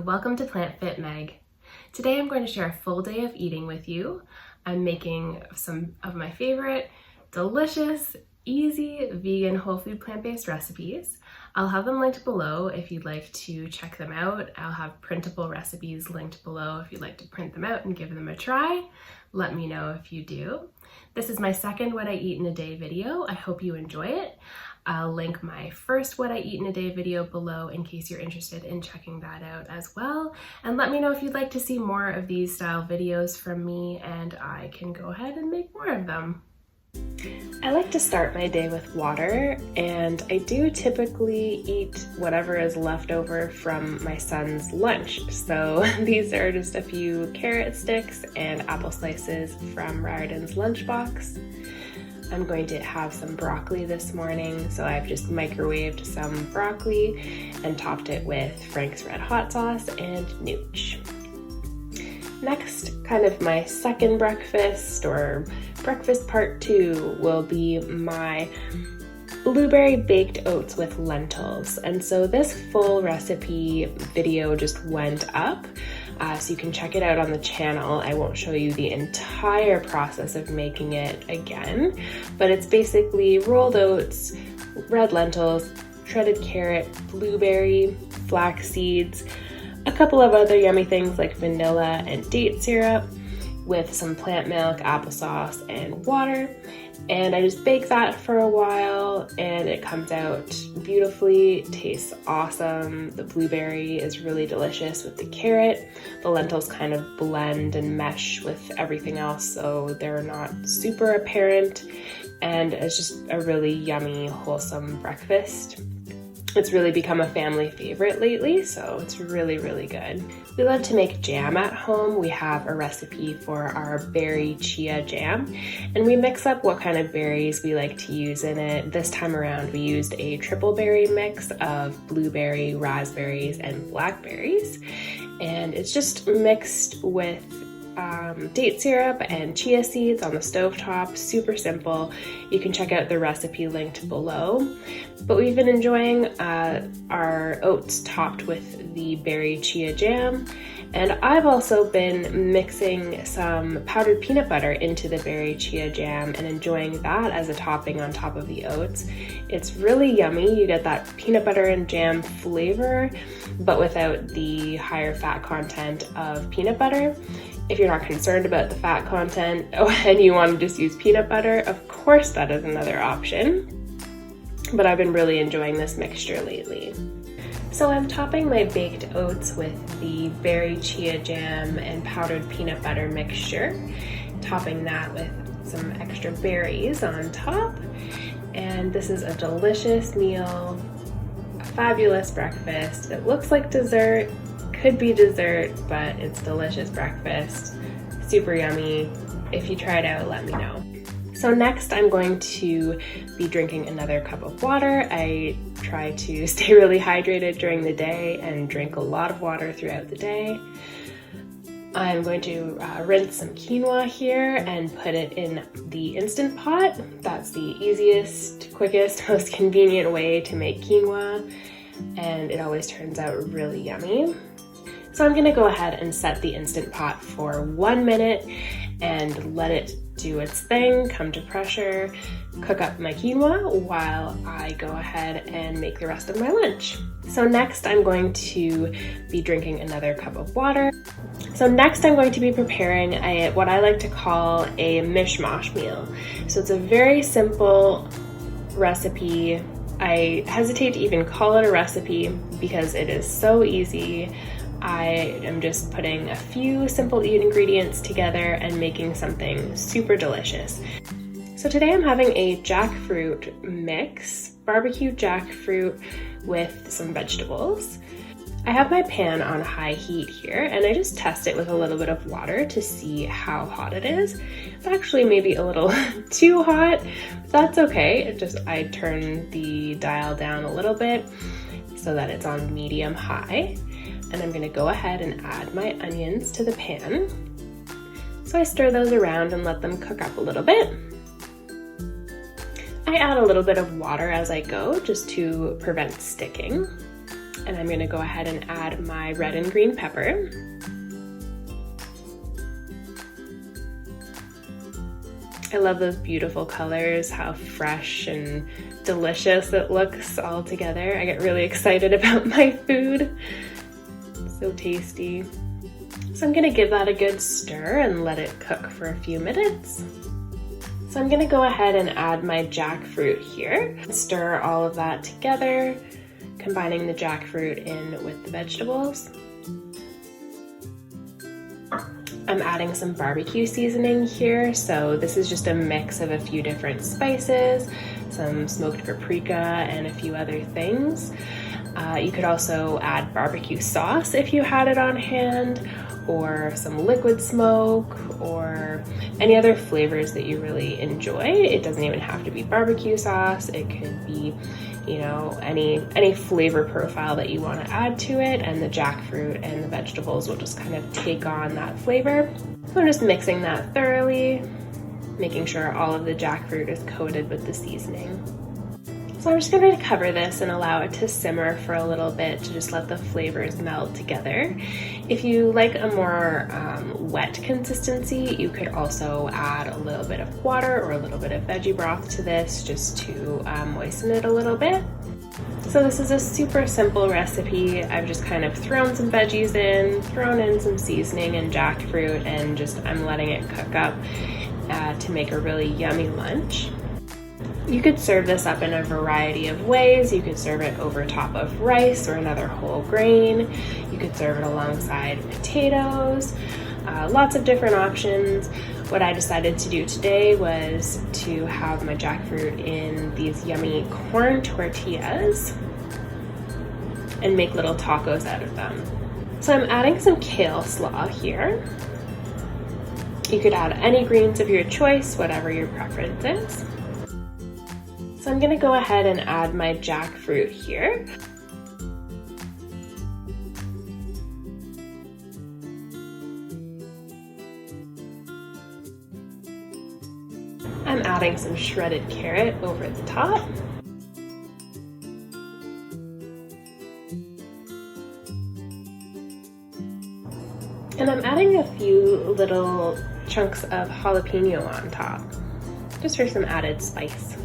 welcome to Plant Fit Meg. Today I'm going to share a full day of eating with you. I'm making some of my favorite, delicious, easy, vegan, whole food, plant-based recipes. I'll have them linked below if you'd like to check them out. I'll have printable recipes linked below if you'd like to print them out and give them a try. Let me know if you do. This is my second What I Eat in a Day video. I hope you enjoy it. I'll link my first What I Eat in a Day video below in case you're interested in checking that out as well. And let me know if you'd like to see more of these style videos from me and I can go ahead and make more of them. I like to start my day with water, and I do typically eat whatever is left over from my son's lunch. So these are just a few carrot sticks and apple slices from Riordan's lunchbox. I'm going to have some broccoli this morning, so I've just microwaved some broccoli and topped it with Frank's Red Hot Sauce and Nooch. Next, kind of my second breakfast, or breakfast part 2, will be my blueberry baked oats with lentils. And so this full recipe video just went up, so you can check it out on the channel. I won't show you the entire process of making it again, but it's basically rolled oats, red lentils, shredded carrot, blueberry, flax seeds, a couple of other yummy things like vanilla and date syrup with some plant milk, applesauce, and water. And I just bake that for a while and it comes out beautifully, tastes awesome. The blueberry is really delicious with the carrot. The lentils kind of blend and mesh with everything else, so they're not super apparent. And it's just a really yummy, wholesome breakfast. It's really become a family favorite lately, so it's really, really good. We love to make jam at home. We have a recipe for our berry chia jam, and we mix up what kind of berries we like to use in it. This time around, we used a triple berry mix of blueberry, raspberries, and blackberries, and it's just mixed with date syrup and chia seeds on the stovetop. Super simple. You can check out the recipe linked below. But we've been enjoying our oats topped with the berry chia jam, and I've also been mixing some powdered peanut butter into the berry chia jam and enjoying that as a topping on top of the oats. It's really yummy. You get that peanut butter and jam flavor, but without the higher fat content of peanut butter. If you're not concerned about the fat content and you want to just use peanut butter, of course that is another option. But I've been really enjoying this mixture lately. So I'm topping my baked oats with the berry chia jam and powdered peanut butter mixture, topping that with some extra berries on top. And this is a delicious meal, a fabulous breakfast. It looks like dessert. Could be dessert, but it's delicious breakfast. Super yummy. If you try it out, let me know. So next I'm going to be drinking another cup of water. I try to stay really hydrated during the day and drink a lot of water throughout the day. I'm going to rinse some quinoa here and put it in the Instant Pot. That's the easiest, quickest, most convenient way to make quinoa, and it always turns out really yummy. So I'm gonna go ahead and set the Instant Pot for 1 minute and let it do its thing, come to pressure, cook up my quinoa while I go ahead and make the rest of my lunch. So next I'm going to be drinking another cup of water. So next I'm going to be preparing what I like to call a mishmash meal. So it's a very simple recipe. I hesitate to even call it a recipe because it is so easy. I am just putting a few simple ingredients together and making something super delicious. So today I'm having a jackfruit mix, barbecue jackfruit with some vegetables. I have my pan on high heat here and I just test it with a little bit of water to see how hot it is. It's actually maybe a little too hot, but that's okay. I turn the dial down a little bit so that it's on medium high. And I'm gonna go ahead and add my onions to the pan. So I stir those around and let them cook up a little bit. I add a little bit of water as I go just to prevent sticking. And I'm gonna go ahead and add my red and green pepper. I love those beautiful colors, how fresh and delicious it looks all together. I get really excited about my food. So tasty. So I'm gonna give that a good stir and let it cook for a few minutes. So I'm gonna go ahead and add my jackfruit here. Stir all of that together, combining the jackfruit in with the vegetables. I'm adding some barbecue seasoning here. So this is just a mix of a few different spices, some smoked paprika, and a few other things. You could also add barbecue sauce if you had it on hand, or some liquid smoke, or any other flavors that you really enjoy. It doesn't even have to be barbecue sauce. It could be, you know, any flavor profile that you want to add to it, and the jackfruit and the vegetables will just kind of take on that flavor. So I'm just mixing that thoroughly, making sure all of the jackfruit is coated with the seasoning. So I'm just going to cover this and allow it to simmer for a little bit to just let the flavors meld together. If you like a more wet consistency, you could also add a little bit of water or a little bit of veggie broth to this just to moisten it a little bit. So this is a super simple recipe. I've just kind of thrown some veggies in, thrown in some seasoning and jackfruit, and just I'm letting it cook up to make a really yummy lunch. You could serve this up in a variety of ways. You could serve it over top of rice or another whole grain. You could serve it alongside potatoes. Lots of different options. What I decided to do today was to have my jackfruit in these yummy corn tortillas and make little tacos out of them. So I'm adding some kale slaw here. You could add any greens of your choice, whatever your preference is. So I'm gonna go ahead and add my jackfruit here. I'm adding some shredded carrot over the top. And I'm adding a few little chunks of jalapeno on top, just for some added spice.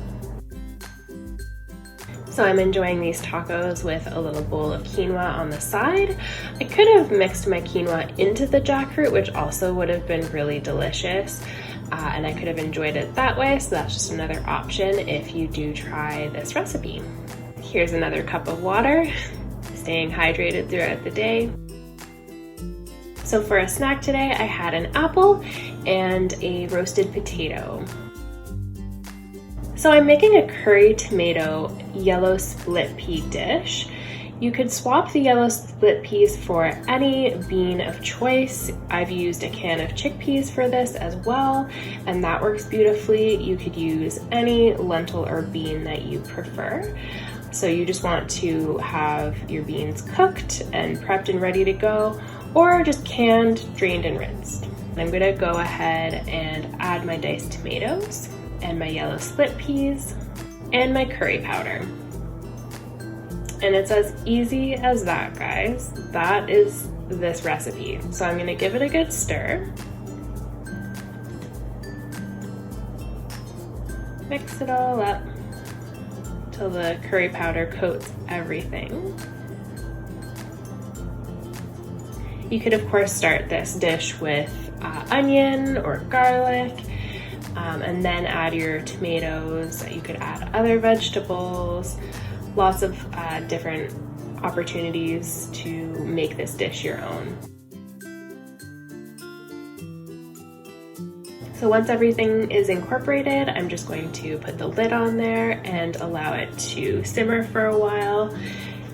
So I'm enjoying these tacos with a little bowl of quinoa on the side. I could have mixed my quinoa into the jackfruit, which also would have been really delicious. And I could have enjoyed it that way, so that's just another option if you do try this recipe. Here's another cup of water, staying hydrated throughout the day. So for a snack today, I had an apple and a roasted potato. So I'm making a curry tomato yellow split pea dish. You could swap the yellow split peas for any bean of choice. I've used a can of chickpeas for this as well, and that works beautifully. You could use any lentil or bean that you prefer. So you just want to have your beans cooked and prepped and ready to go, or just canned, drained, and rinsed. I'm gonna go ahead and add my diced tomatoes and my yellow split peas and my curry powder. And it's as easy as that, guys. That is this recipe. So I'm gonna give it a good stir. Mix it all up till the curry powder coats everything. You could of course start this dish with onion or garlic, and then add your tomatoes. You could add other vegetables, lots of different opportunities to make this dish your own. So once everything is incorporated, I'm just going to put the lid on there and allow it to simmer for a while,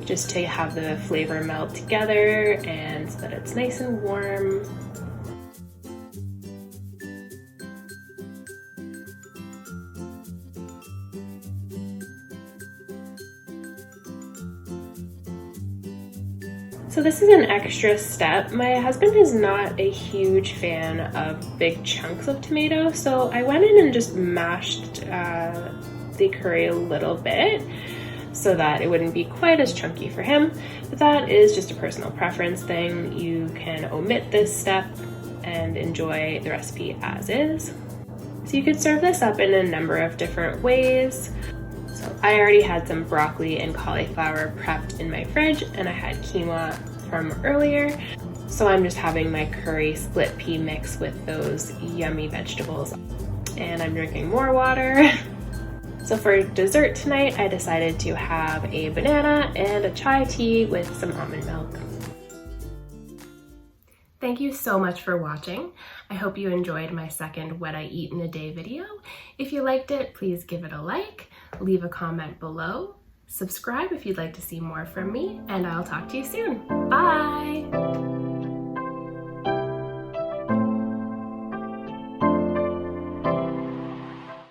just to have the flavor meld together and so that it's nice and warm. So this is an extra step. My husband is not a huge fan of big chunks of tomato, so I went in and just mashed the curry a little bit. so that it wouldn't be quite as chunky for him, but that is just a personal preference thing. You can omit this step and enjoy the recipe as is. So you could serve this up in a number of different ways. So I already had some broccoli and cauliflower prepped in my fridge, and I had quinoa from earlier. So I'm just having my curry split pea mix with those yummy vegetables. And I'm drinking more water. So for dessert tonight, I decided to have a banana and a chai tea with some almond milk. Thank you so much for watching. I hope you enjoyed my second What I Eat in a Day video. If you liked it, please give it a like, leave a comment below, subscribe if you'd like to see more from me, and I'll talk to you soon. Bye!